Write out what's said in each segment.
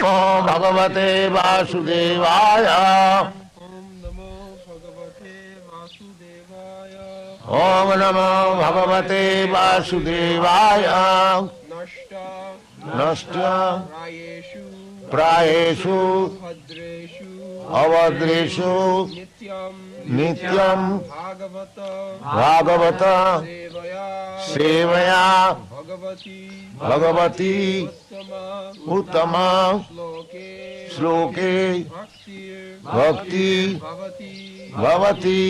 Om Bhagavate Vasudevaya. Om Namo Bhagavate Vasudevaya. Nashta Prayeshu Avadreshu Nityam Bhagavata Sevaya Bhagavati Uttama Shloke Bhakti Bhavati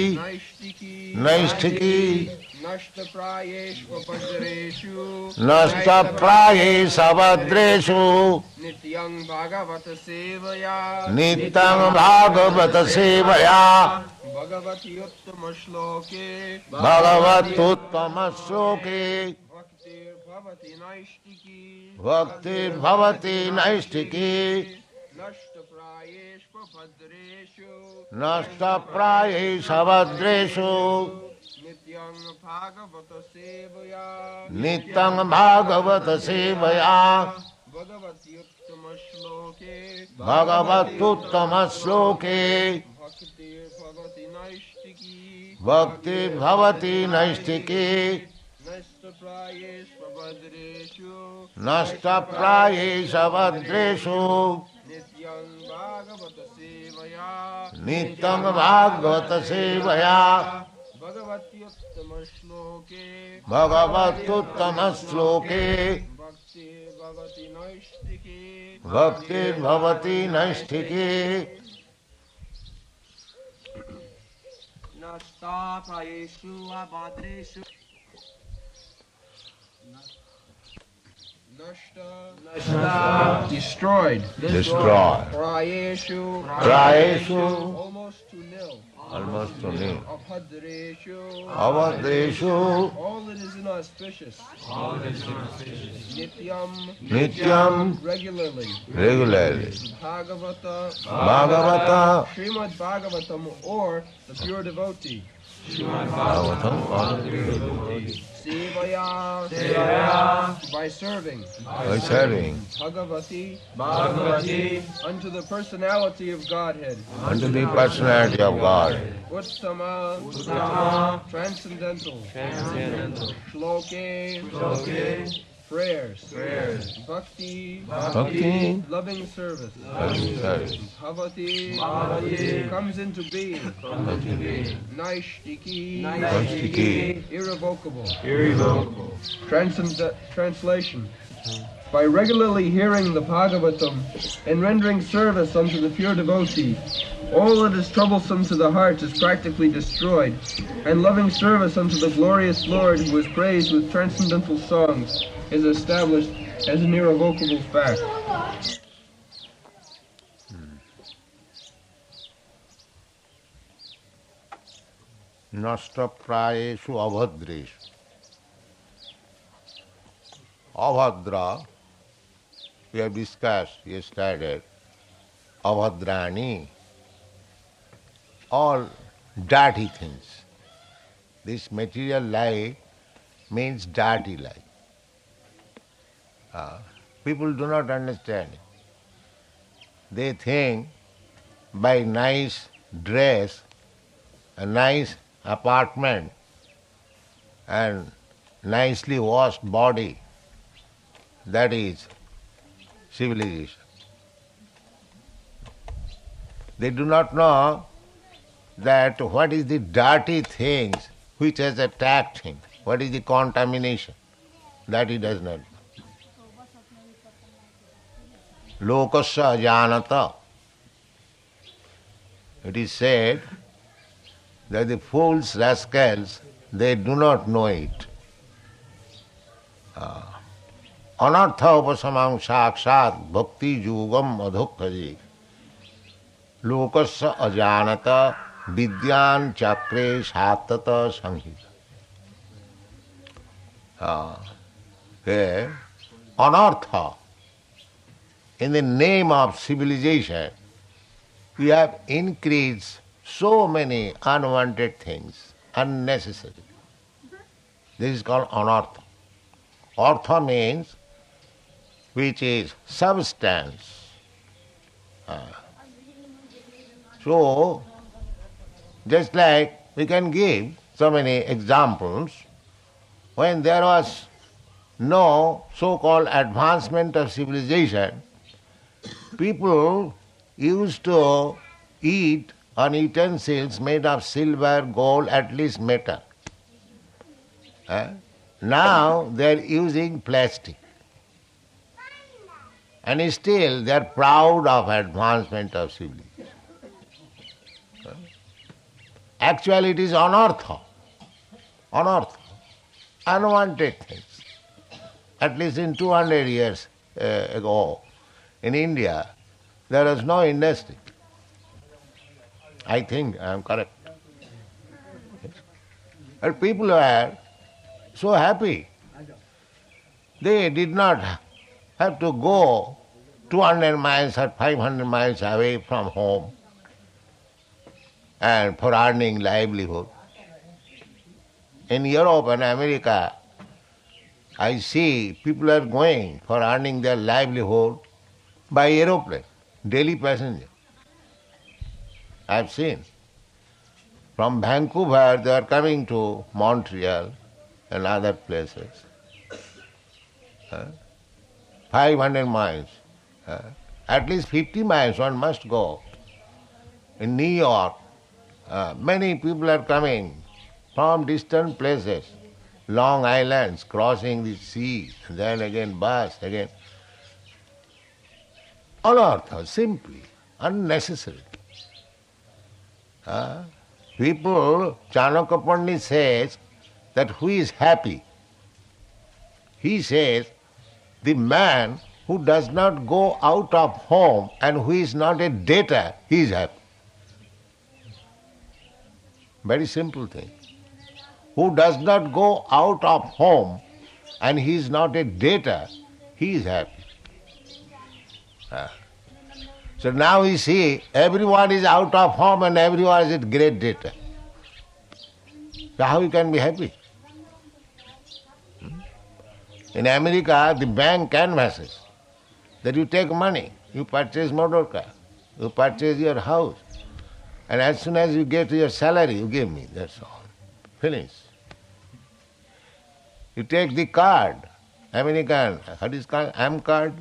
Naistiki Nashta Prayeshu Avadreshu Nityam Bhagavata Sevaya Bhagavati Uttama Shloke Bhakti Bhavati Naistiki Nashta Prayeshu Avadreshu Nityam Bhagavata Sevaya Bhagavatuttama Shloke Bhakti Bhavati Naistiki Nashta Prayeshu Avadreshu Nityam Bhagavata Sevaya Bhagavatuttama Shloke Bhakti Bhavati Naistiki Nashta Prayeshu Avadreshu Nashta destroyed. Prayeshu almost to nil. Avadreshu all that is inauspicious. Nityam regularly. Bhagavata Srimad Bhagavatam or the pure devotee. Sevaya by serving. Bhagavati unto the personality of Godhead. Uttama transcendental. Shloke prayers. Bhakti loving service. Bhavati comes into being. Naishtiki irrevocable. Translation. By regularly hearing the Bhagavatam and rendering service unto the pure devotee, all that is troublesome to the heart is practically destroyed, and loving service unto the glorious Lord, who is praised with transcendental songs, is established as an irrevocable fact. Nashta Prayeshu Avadreshu. Avadra, we have discussed yesterday, Avadrani, all dirty things. This material life means dirty life. People do not understand it. They think by nice dress, a nice apartment, and nicely washed body, that is civilization. They do not know that what is the dirty things which has attacked him, what is the contamination, that he does not know. Lokasya ajanata. It is said that the fools, rascals, they do not know it. Anartha upasamam sakshat bhakti yugam adhukhaji. Lokasya ajanata vidyan chakre satata sanghita. Anartha. In the name of civilization, we have increased so many unwanted things, unnecessary. This is called anartha. Artha means which is substance, So, just like we can give so many examples, when there was no so-called advancement of civilization, people used to eat on utensils made of silver, gold, at least metal. Now they are using plastic. And still they are proud of advancement of civilization. Actually it is anartha, unwanted things. At least in 200 years ago, in India, there was no industry. I think I am correct. But people were so happy. They did not have to go 200 miles or 500 miles away from home and for earning livelihood. In Europe and America, I see people are going for earning their livelihood by aeroplane, daily passenger. I have seen. From Vancouver they are coming to Montreal and other places. 500 miles. At least 50 miles one must go. In New York, many people are coming from distant places, long islands, crossing the sea, then again bus, again. Anartha, simply, unnecessary. People, Chanakya Pandit says that who is happy? He says, the man who does not go out of home and who is not a debtor, he is happy. Very simple thing. Who does not go out of home and he is not a debtor, he is happy. So now we see everyone is out of home and everyone is a great debtor. So how you can be happy? In America, the bank canvasses that you take money, you purchase motor car, you purchase your house, and as soon as you get your salary, you give me, that's all. Finish. You take the card, American, what is called? card?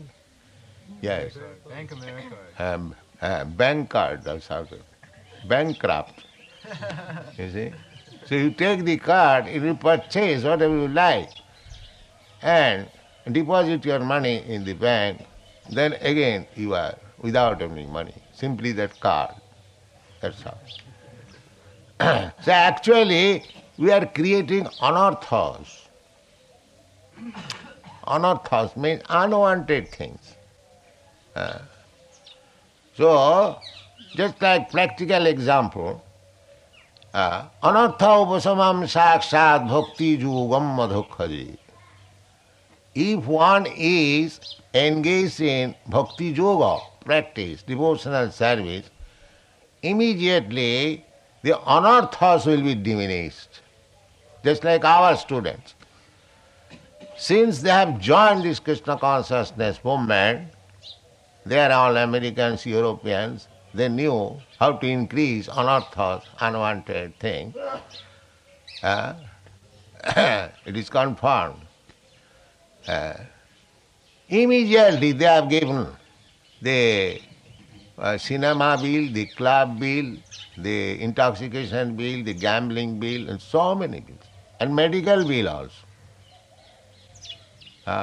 Yes. Bank America. Bank card, that's how to. Bankrupt. You see? So you take the card, you purchase whatever you like, and deposit your money in the bank, then again you are without any money, simply that card. That's all. So actually we are creating anarthas. Anarthas means unwanted things. So, just like practical example, anartha upasamam sakshat bhakti yugam madhukhaji. If one is engaged in bhakti yoga, practice, devotional service, immediately the anarthas will be diminished. Just like our students. Since they have joined this Krishna consciousness movement, they are all Americans, Europeans, they knew how to increase anarthas, unwanted things. It is confirmed. Immediately they have given the cinema bill, the club bill, the intoxication bill, the gambling bill, and so many bills. And medical bill also.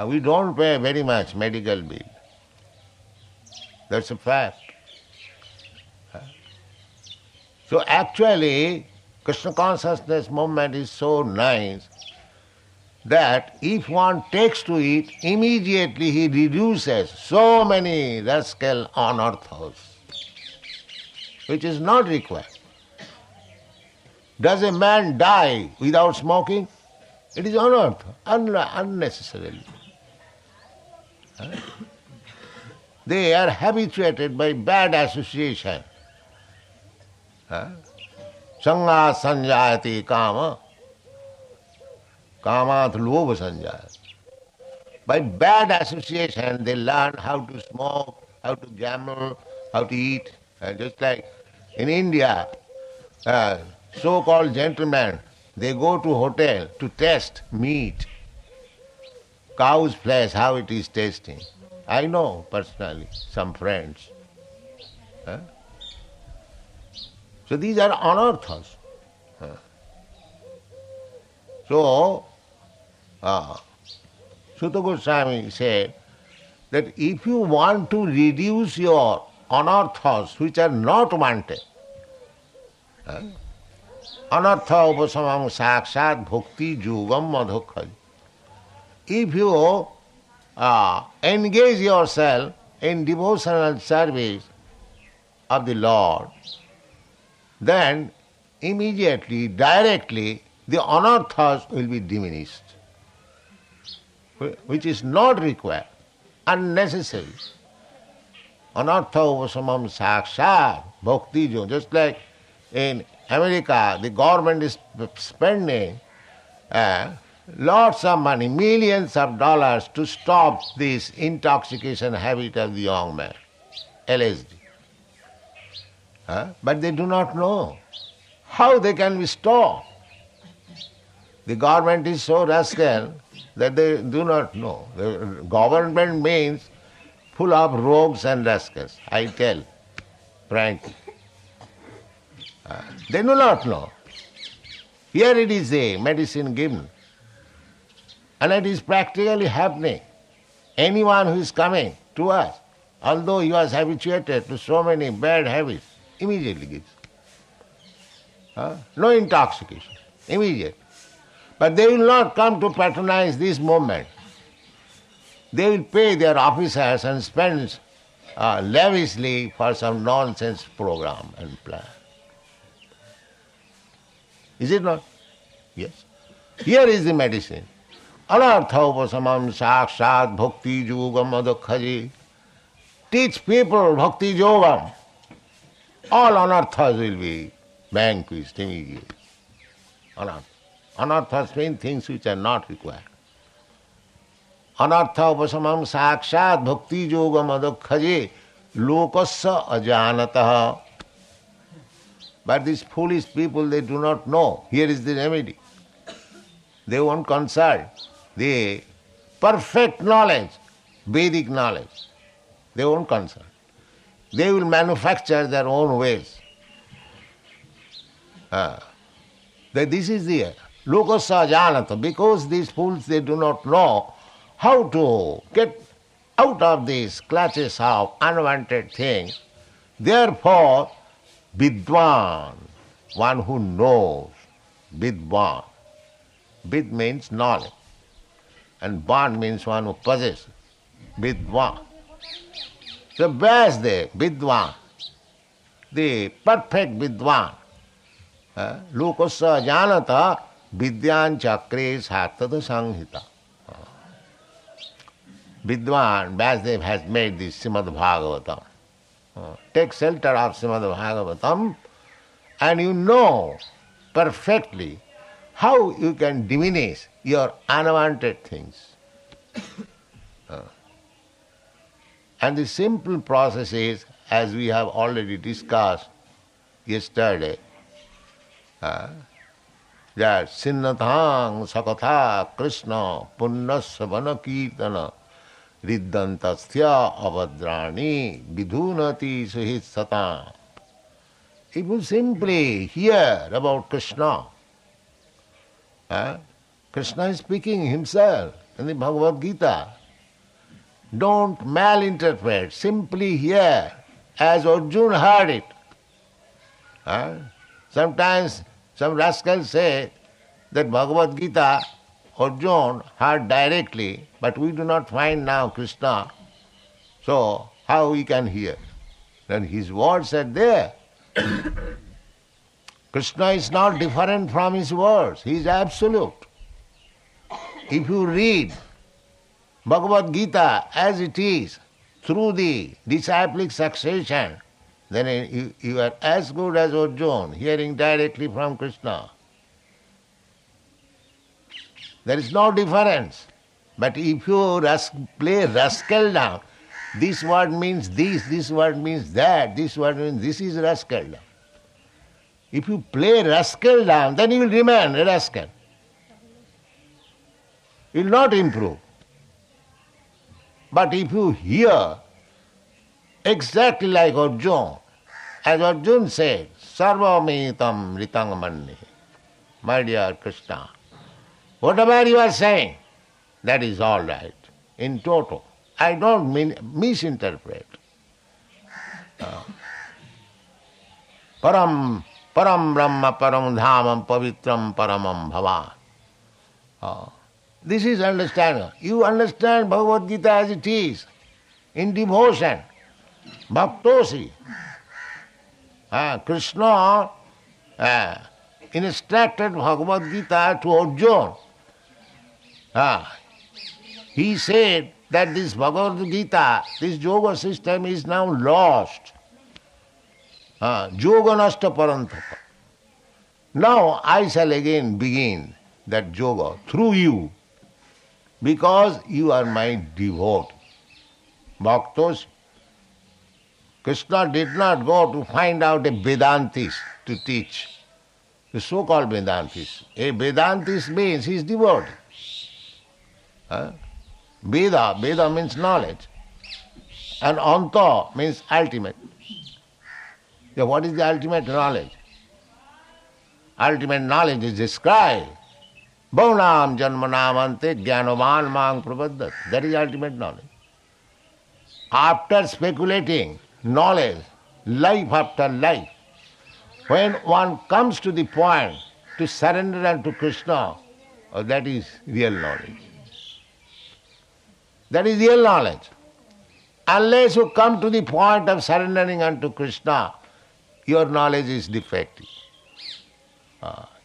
We don't pay very much medical bill. That's a fact. So actually, Krishna consciousness movement is so nice that if one takes to it, immediately he reduces so many rascal anarthas, which is not required. Does a man die without smoking? It is anartha, unnecessarily. They are habituated by bad association. Sangha sanjayati kama, kamat lobha sanjayati. By bad association they learn how to smoke, how to gamble, how to eat. Just like in India, so-called gentlemen, they go to hotel to test meat, cow's flesh, how it is tasting. I know personally some friends. Huh? So these are anarthas. So, Sutta Goswami said that if you want to reduce your anarthas which are not wanted, anartha upasamam sakshat bhakti yogam madhokkhaj. If you engage yourself in devotional service of the Lord, then immediately, directly, the anarthas will be diminished, which is not required, unnecessary. Anartha upasamam sakshat bhakti yoga. Just like in America, the government is spending lots of money, millions of dollars to stop this intoxication habit of the young man, LSD. But they do not know how they can be stopped. The government is so rascal that they do not know. The government means full of rogues and rascals, I tell frankly. They do not know. Here it is a medicine given. And it is practically happening. Anyone who is coming to us, although he was habituated to so many bad habits, immediately gives. No intoxication, immediate. But they will not come to patronize this movement. They will pay their officers and spend lavishly for some nonsense program and plan. Is it not? Yes. Here is the medicine. Anartha upasamam sakshat bhakti yogam adokhaji. Teach people bhakti yogam. All anarthas will be vanquished immediately. Anarthas mean things which are not required. Anartha upasamam sakshat bhakti yogam adokhaji lokasya ajanataha. But these foolish people, they do not know. Here is the remedy. They won't consult the perfect knowledge, Vedic knowledge. They won't consult. They will manufacture their own ways. That this is the lokasya janata. Because these fools, they do not know how to get out of these clutches of unwanted things. Therefore, vidwan, one who knows, vidwan. Vid means knowledge, and van means one who possesses. Vidwan. So where's the vidwan? The perfect vidwan. Lokasya janata vidyan chakre satada sanghita. Vidwan, Vyasdev has made this Srimad Bhagavatam. Take shelter of Srimad Bhagavatam and you know perfectly how you can diminish your unwanted things. And the simple process is, as we have already discussed yesterday, that Sinnatang Sakatha Krishna Punnasya Vanakirtana Riddantasthya Avadrani Vidhunati Suhit Sata. If you simply hear about Krishna, Krishna is speaking himself in the Bhagavad Gita. Don't malinterpret, simply hear as Arjuna heard it. Sometimes some rascals say that Bhagavad Gita Arjuna heard directly, but we do not find now Krishna. So how we can hear? Then his words are there. Krishna is not different from his words. He is absolute. If you read Bhagavad Gita as it is, through the disciplic succession, then you are as good as Arjuna, hearing directly from Krishna. There is no difference. But if you play rascal down, this word means this word means that, this word means this is rascal. If you play rascal down, then you will remain a rascal. You will not improve. But if you hear exactly like Arjuna, as Arjuna said, Sarvamitam ritang manni, my dear Krishna, whatever you are saying, that is all right, in toto. I don't misinterpret. Param Brahma Param Dhamam Pavitram Paramam Bhavan. This is understanding. You understand Bhagavad Gita as it is, in devotion. Bhaktosi. Krishna instructed Bhagavad Gita to Arjuna. He said that this Bhagavad Gita, this yoga system is now lost. Yoga nasta parantapa. Now I shall again begin that yoga through you, because you are my devotee. Bhaktos. Krishna did not go to find out a Vedantis to teach. The so-called Vedantis. A Vedantis means he is devotee. Veda means knowledge. And anta means ultimate. So what is the ultimate knowledge? Ultimate knowledge is described. Bhaunam janmanamante jnanavan mang prabhadat. That is ultimate knowledge. After speculating knowledge, life after life, when one comes to the point to surrender unto Krishna, that is real knowledge. That is real knowledge. Unless you come to the point of surrendering unto Krishna, your knowledge is defective.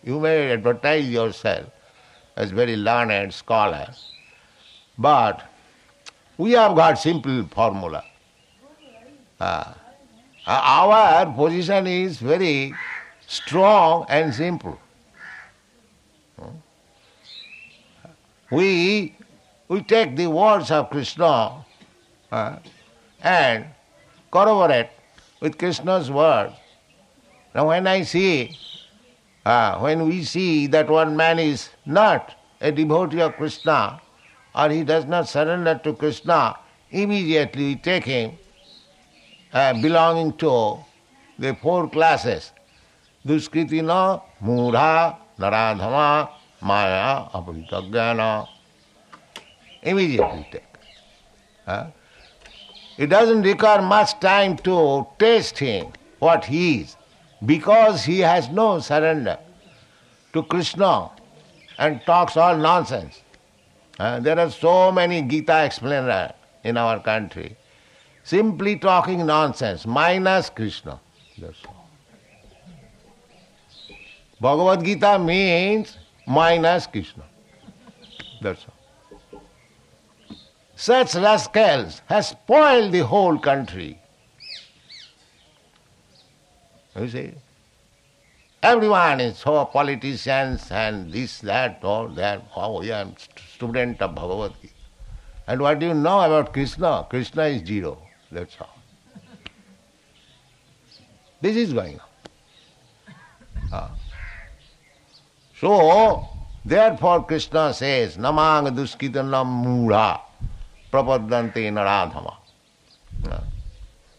You may advertise yourself as very learned scholar, but we have got simple formula. Our position is very strong and simple. We take the words of Krishna and corroborate with Krishna's words. Now when we see that one man is not a devotee of Krishna, or he does not surrender to Krishna, immediately we take him belonging to the four classes. Duskritina, Mudha, Naradhama, Maya, Apuritagyana. Immediately take. It doesn't require much time to taste him, what he is, because he has no surrender to Krishna and talks all nonsense. There are so many Gita explainers in our country, simply talking nonsense, minus Krishna. That's all. Bhagavad Gita means minus Krishna. That's all. Such rascals have spoiled the whole country. You see? Everyone is so politicians and this, that, all that. Oh, yeah, I'm student of Bhagavad Gita. And what do you know about Krishna? Krishna is zero. That's all. This is going on. So, therefore Krishna says, Namang duskitanam mudha prapadante naradhama.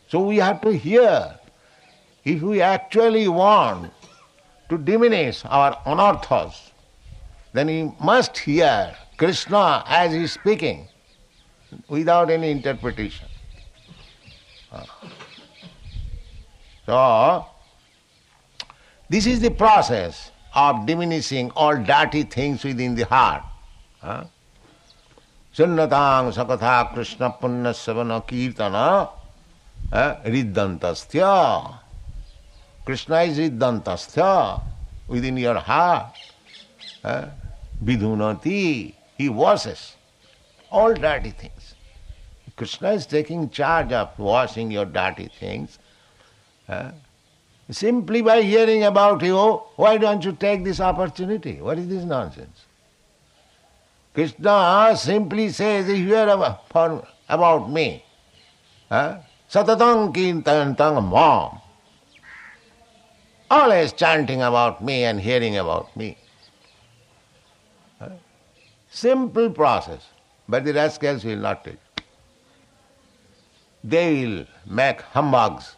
So we have to hear. If we actually want to diminish our anarthas, then we must hear Krishna as he is speaking, without any interpretation. So, this is the process of diminishing all dirty things within the heart. Sunnatang sakatha Krishna punna savana kirtana riddantastya. Krishna is riddantastya within your heart. Vidhunati, he washes all dirty things. Krishna is taking charge of washing your dirty things. Simply by hearing about you, why don't you take this opportunity? What is this nonsense? Krishna simply says, if you hear about me, Satatang kintantang mom. Always chanting about me and hearing about me. Simple process, but the rascals will not take. They will make humbugs,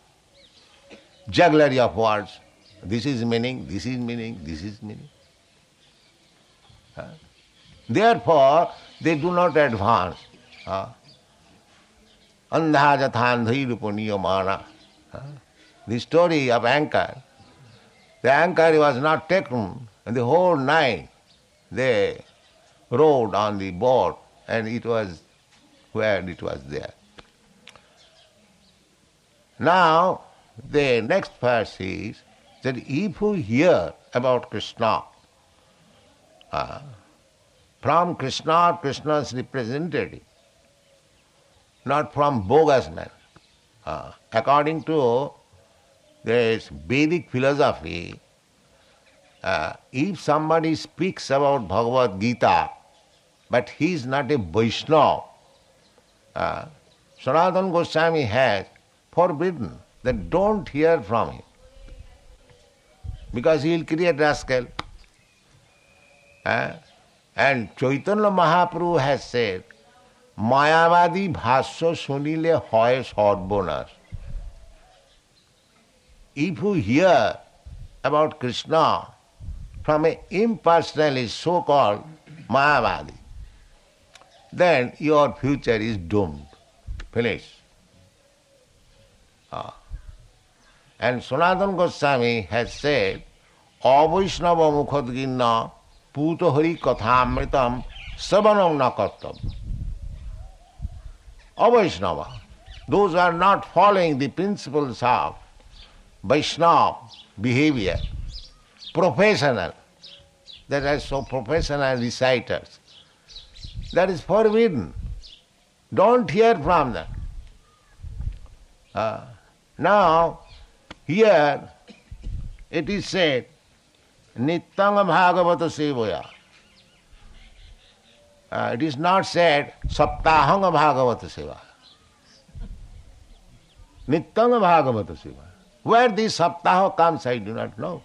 jugglery of words. This is meaning, this is meaning, this is meaning. Therefore, they do not advance. Andha jathandhi rupaniyamana. The story of anchor. The anchor was not taken, and the whole night they rode on the boat, and it was where it was there. Now, the next verse is that if you hear about Krishna, from Krishna, Krishna's representative, not from bogus man. According to this Vedic philosophy, if somebody speaks about Bhagavad Gita, but he is not a Vaishnava, Sanatana Gosvami has forbidden that don't hear from him, because he will create rascal. And Chaitanya Mahaprabhu has said, Mayavadi bhasya sunile hoy sarbonas. If you hear about Krishna from an impersonalist, so-called Mayavadi, then your future is doomed, finished. And Sanatana Goswami has said, Avaishnava mukhadginna putohari kathamritam savanam na kartam. Avaishnava, those who are not following the principles of Vaishnava behavior, professional, that are so professional reciters, that is forbidden. Don't hear from them. Now, here it is said, Nityanga Bhagavata Sevaya. It is not said, Saptahanga Bhagavata Seva. Nityanga Bhagavata Seva. Where this Saptaha comes, I do not know.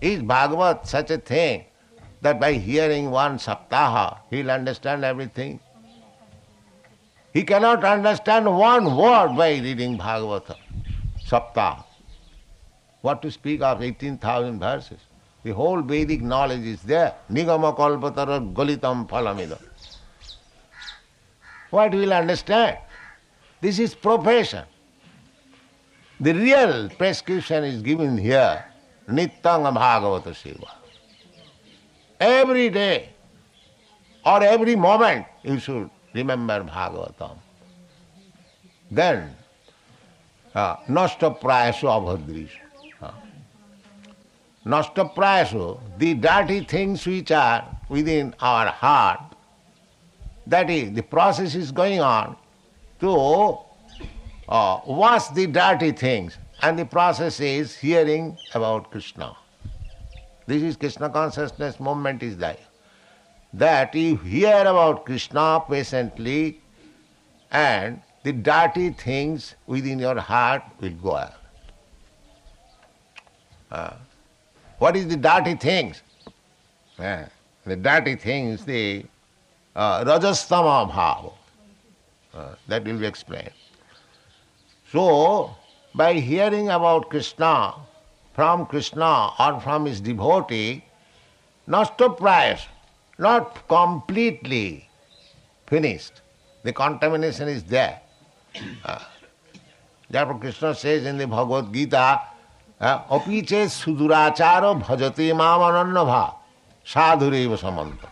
Is Bhagavat such a thing that by hearing one Saptaha, he will understand everything? He cannot understand one word by reading Bhagavata, Saptaha. What to speak of 18,000 verses? The whole Vedic knowledge is there. Nigama kalpatara galitam phalamidam. What will understand? This is profession. The real prescription is given here, Nityanga Bhagavata Seva. Every day or every moment you should remember Bhagavatam. Then, nashta prayasu abhadrishu. Nashta prayasu, the dirty things which are within our heart, that is, the process is going on to wash the dirty things, and the process is hearing about Krishna. This is Krishna consciousness movement is there. That you hear about Krishna patiently, and the dirty things within your heart will go out. What is the dirty things? The dirty things, the rajastama bhava. That will be explained. So, by hearing about Krishna, from Krishna or from his devotee, nashta not completely finished. The contamination is there. Therefore Krishna says in the Bhagavad Gita, apiche suduracharo bhajate mam anannabha sadhureva samanta.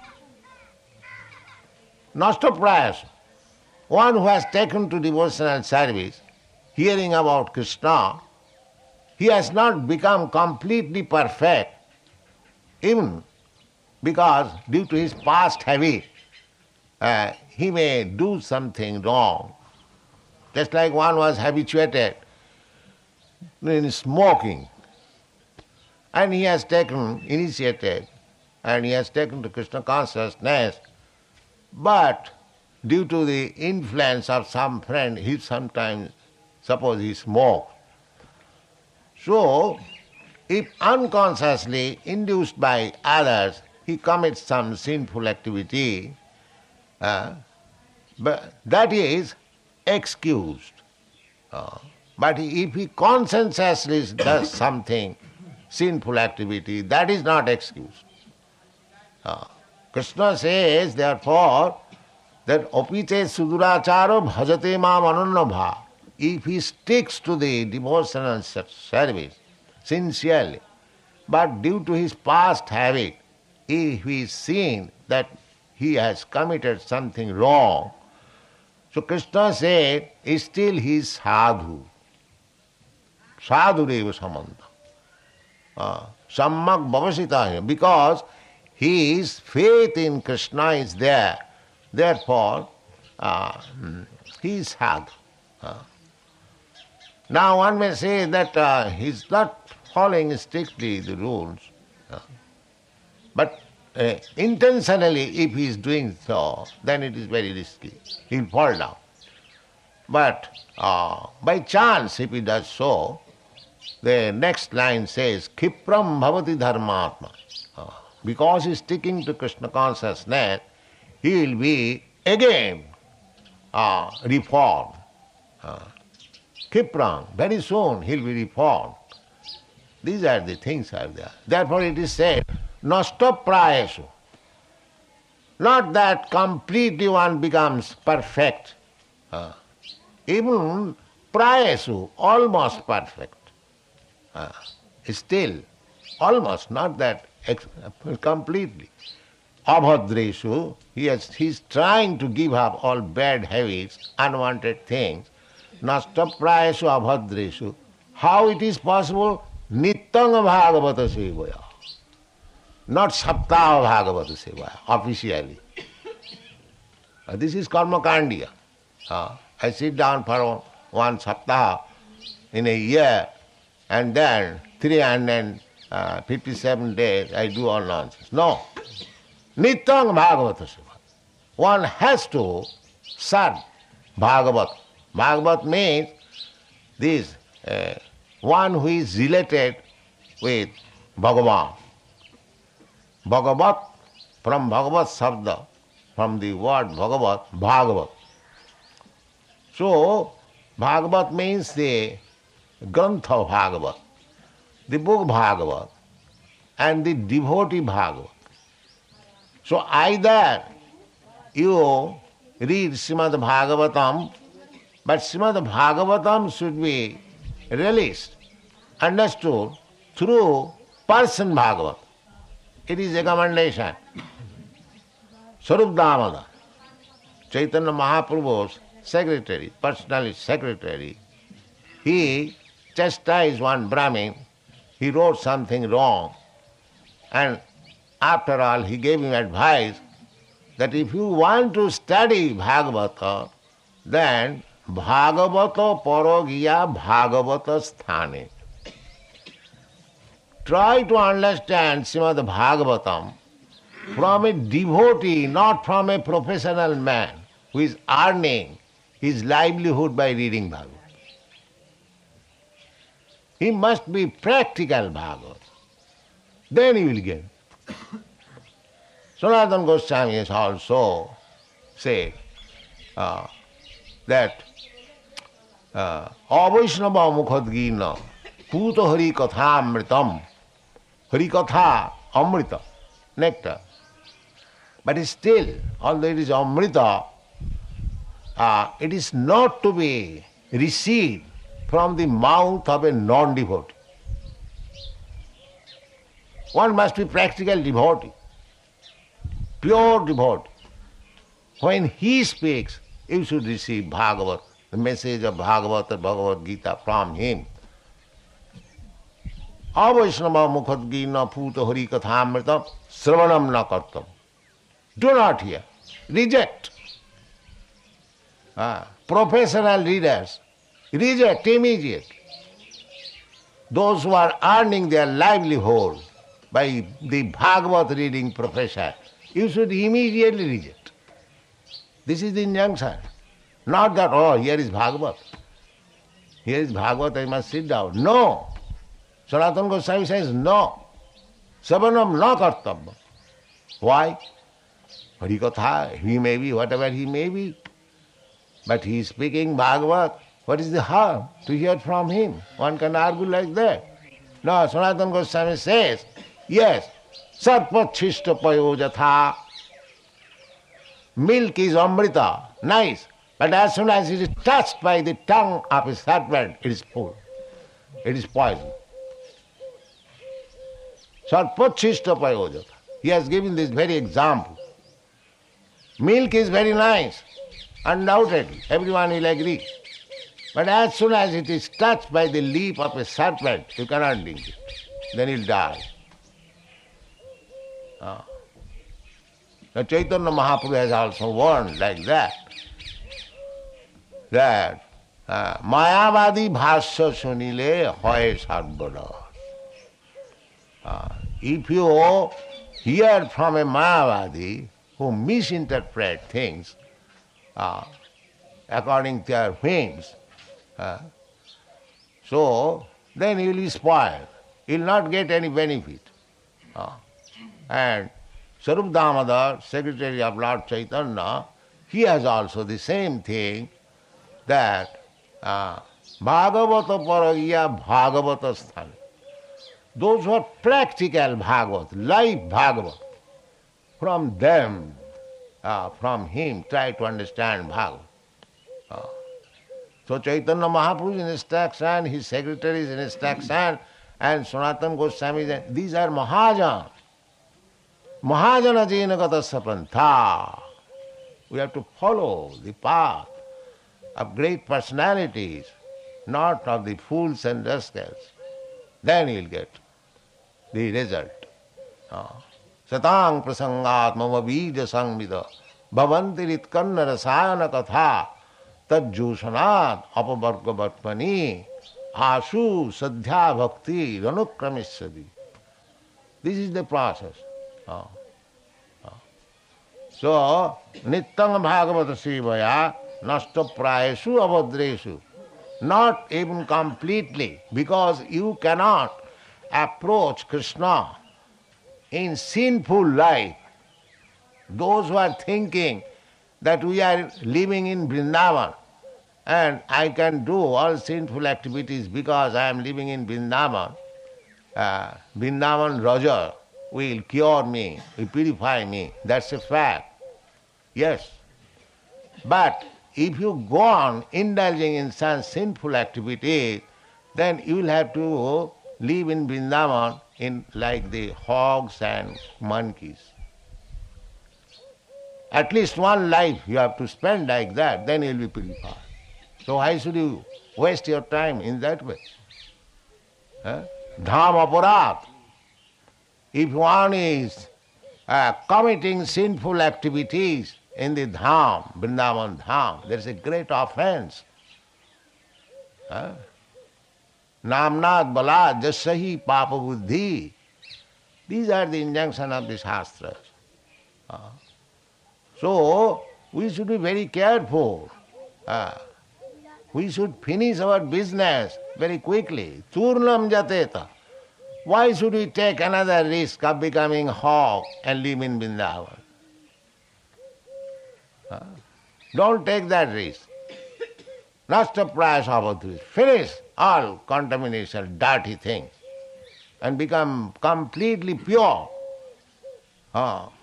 Nashta one who has taken to devotional service, hearing about Krishna, he has not become completely perfect, even because due to his past habit, he may do something wrong. Just like one was habituated in smoking, and he has taken initiated, and he has taken to Krishna consciousness, but due to the influence of some friend, he sometimes, suppose he smokes. So, if unconsciously induced by others, he commits some sinful activity, but that is excused. But if he conscientiously does something, sinful activity, that is not excused. Krishna says, therefore, that opite suduracharo bhajate mam anannabha. If he sticks to the devotional service sincerely, but due to his past habit, if he is seen that he has committed something wrong, so Krishna said, still he is sadhu. Sadhu deva samanta. Sammak bhavasita, because his faith in Krishna is there. Therefore, he is sadhu. Now one may say that he is not following strictly the rules, but intentionally if he is doing so, then it is very risky. He will fall down. But by chance if he does so, the next line says, Khipram bhavati dharmatma. Because he is sticking to Krishna consciousness, he will be again reformed. Khipram, very soon he will be reformed. These are the things are there. Therefore it is said, nasta prayasu. Not that completely one becomes perfect. Even prayasu, almost perfect. Still, almost, not that completely. Abhadreshu, he is trying to give up all bad habits, unwanted things. Nasta prayasu abhadreshu. How it is possible? Nityanga bhagavata sevaya. Not saptaha bhagavata sevaya, officially. This is karma kandiya. I sit down for one saptaha in a year, and then 357 days I do all nonsense. No. Nityang bhagavata sevaya. One has to serve Bhagavat. Bhagavat means this one who is related with Bhagavan. Bhagavat, from Bhagavat Sabda, from the word Bhagavat, Bhagavat. So, Bhagavat means the Grantha Bhagavat, the book Bhagavat, and the devotee Bhagavat. So either you read Srimad Bhagavatam, but Srimad Bhagavatam should be realized, understood through person Bhagavat. It is a commendation. Sarup Damada, Chaitanya Mahaprabhu's secretary, personal secretary, he chastised one Brahmin. He wrote something wrong, and after all he gave him advice that if you want to study Bhagavata, then Bhagavata parogiya Bhagavata sthane. Try to understand Srimad Bhagavatam from a devotee, not from a professional man who is earning his livelihood by reading Bhagavad. He must be practical Bhagavad. Then he will get it. Sanatana Gosvāmī has also said that avaishnava mukhadgina puta hari katha amritam. Hari katha, amrita, nectar. But still, although it is amrita, it is not to be received from the mouth of a non-devotee. One must be practical devotee, pure devotee. When he speaks, you should receive Bhagavat, the message of Bhagavat or Bhagavad Gita from him. Avaishnava mukhadgina puta hari kathamritam sravanam na kartam. Do not hear. Reject. Professional readers, reject immediately. Those who are earning their livelihood by the Bhagavat reading profession, you should immediately reject. This is the injunction. Not that, oh, here is Bhagavat. Here is Bhagavat, I must sit down. No. Sanatana Goswami says no. Savanam na kartabha. Why? Harikatha, he may be whatever he may be. But he is speaking Bhagavat. What is the harm to hear from him? One can argue like that. No, Sanatana Goswami says, yes, sarpachishta payojatha. Milk is amrita, nice. But as soon as it is touched by the tongue of a serpent, it is full. It is poison. Sarpachishta payojatha. He has given this very example. Milk is very nice, undoubtedly. Everyone will agree. But as soon as it is touched by the leaf of a serpent, you cannot drink it. Then he'll die. Now Chaitanya Mahaprabhu has also warned like that Mayavadi bhasya sunile hoy sarvada. If you hear from a Mayavadi who misinterpret things according to their whims, so then you will be spoiled. You will not get any benefit. And Sarup Damodar, secretary of Lord Chaitanya, he has also the same thing, that Bhagavata paragya Bhagavata sthana. Those who are practical Bhagavat, life Bhagavat, from them, from him, try to understand Bhagavat. So Chaitanya Mahaprabhu is in instruction, his secretary is in instruction, and Sanatana Goswami, these are Mahajana. Mahajana jena gata sapantha. We have to follow the path of great personalities, not of the fools and rascals. Then you'll get the result. Satang prasangat mama bija sangvida bhavanti ritkanna rasayana katha tajjusanat apavarga vatmani asu sadhya bhakti ranukramisadi. This is the process. So, nityam bhagavata sevaya nasta prayesu avadresu. Not even completely, because you cannot approach Krishna in sinful life. Those who are thinking that we are living in Vrindavan and I can do all sinful activities because I am living in Vrindavan, Vrindavan Raja will cure me, will purify me. That's a fact. Yes. But if you go on indulging in such sinful activities, then you will have to live in Vrindavan in like the hogs and monkeys. At least one life you have to spend like that, then you will be purified. So why should you waste your time in that way? Dham aparat. If one is committing sinful activities in the dham, Vrindavan dham, there is a great offense. Namnad balad jasahi papa buddhi. These are the injunctions of the Shastras. So, we should be very careful. We should finish our business very quickly. Churnam jateta. Why should we take another risk of becoming hog and live in Vrindavan? Don't take that risk. Nasta prayas avadhus. Finish all contamination, dirty things, and become completely pure.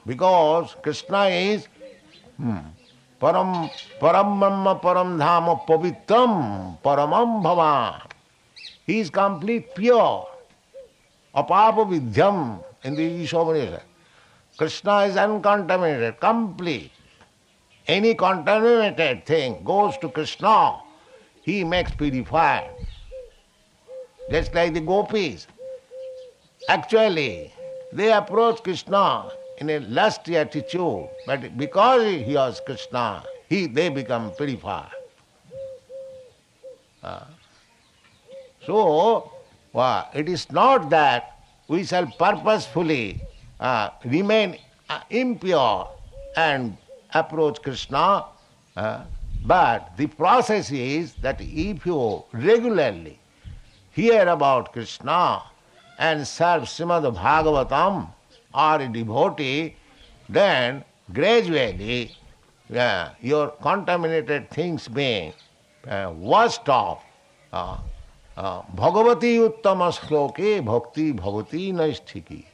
Because Krishna is param brahma param dhama pavitram paramam bhavan. He is complete pure. Apapa vidyam in the Ishopanishad. Krishna is uncontaminated, complete. Any contaminated thing goes to Krishna, he makes purified. Just like the gopis. Actually, they approach Krishna in a lusty attitude, but because he was Krishna, they become purified. So, it is not that we shall purposefully remain impure and approach Krishna. But the process is that if you regularly hear about Krishna and serve Srimad Bhagavatam or a devotee, then gradually your contaminated things being washed off. Bhagavati uttama shloke bhakti bhavati naisthiki.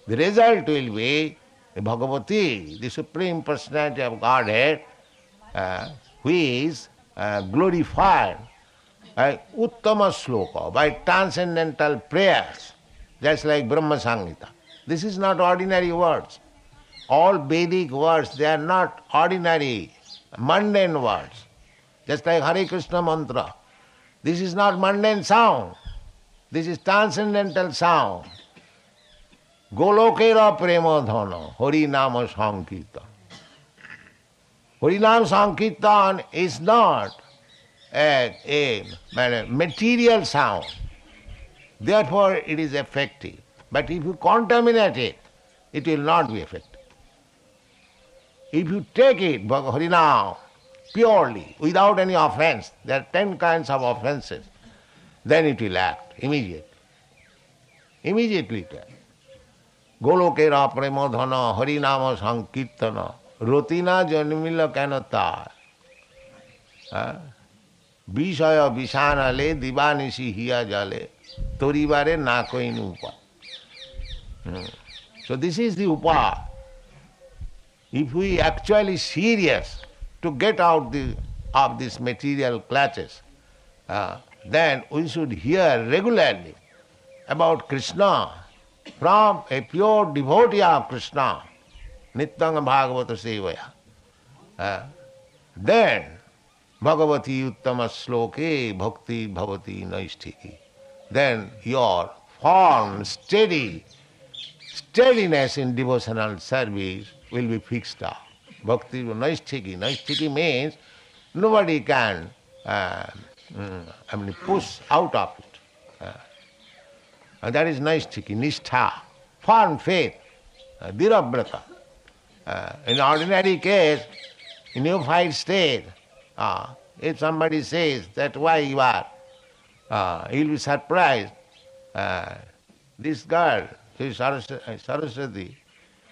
The result will be Bhagavati, the Supreme Personality of Godhead, who is glorified by uttama shloka, by transcendental prayers, just like Brahma Sangita. This is not ordinary words. All Vedic words, they are not ordinary, mundane words. Just like Hare Krishna mantra. This is not mundane sound. This is transcendental sound. Golokera prema dhana, Hari Nama Sankirtan. Hari Nama Sankirtan is not a material sound. Therefore it is effective. But if you contaminate it, it will not be effective. If you take it, Harinam, purely, without any offense, there are 10 kinds of offenses, then it will act immediately. Immediately it acts. Golokera premodhana harinama sankirtana rotina janmila kanata Vishaya vishanale divanisi hiya jale toribare na koin upa. So this is the upa. If we actually serious to get out of these material clutches, then we should hear regularly about Krishna from a pure devotee of Krishna, Nityanga Bhagavata Sevaya. Then Bhagavati Uttama Sloke Bhakti Bhavati Naisthiki. Then your firm, steadiness in devotional service will be fixed up. Bhakti Naisthiki. Naisthiki means nobody can push out of it. And that is Naisthiki, Nishtha, firm faith, Dhirabrata. In ordinary case, in neophyte state, if somebody says that why you are, he'll be surprised. This girl, she is Saraswati,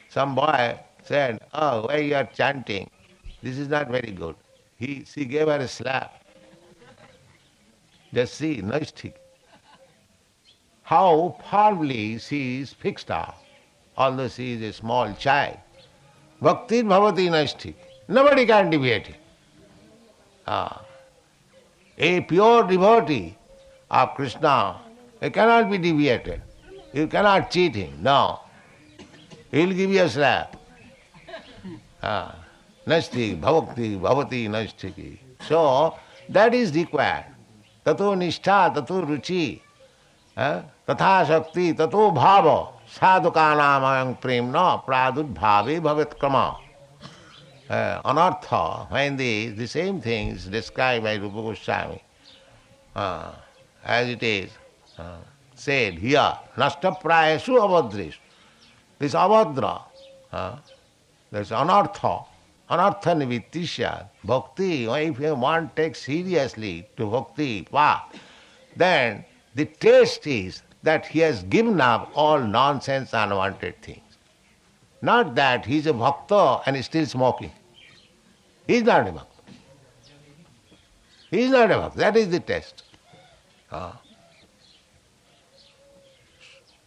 some boy said, oh, why you are chanting? This is not very good. She gave her a slap. Just see, Naisthiki. How firmly she is fixed up, although she is a small child. Bhakti bhavati naisthiki. Nobody can deviate it. A pure devotee of Krishna, he cannot be deviated. You cannot cheat him, no. He will give you a slap. Naisthiki, bhavakti, bhavati naisthiki. So, that is required. Tato nishtha, tato ruchi. Tatha shakti tato bhava sadhukanam premna pradudbhave bhavet krama. Anartha, when the same thing is described by Rupa Gosvāmī, as it is said here, nasta prayasu avadresu. This avadra, this anartha nivittisya, bhakti, if one takes seriously to bhakti path, then the taste is that he has given up all nonsense, unwanted things. Not that he is a bhakta and is still smoking. He is not a bhakta. He is not a bhakta. That is the test.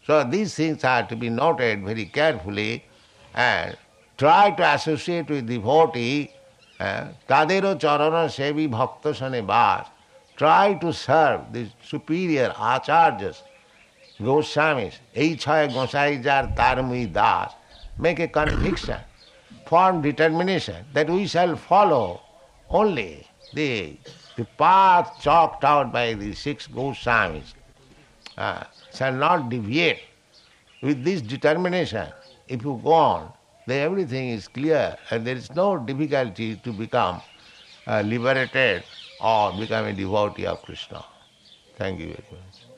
So these things are to be noted very carefully and try to associate with devotee. Tadero charana sevi bhakta sane bas. Try to serve the superior acharyas, Gosvāmīs, ei chhaya gosai jar tarmui das. Make a conviction, form determination that we shall follow only the path chalked out by the 6 Gosvāmīs, shall not deviate. With this determination, if you go on, then everything is clear and there is no difficulty to become liberated or become a devotee of Krishna. Thank you very much.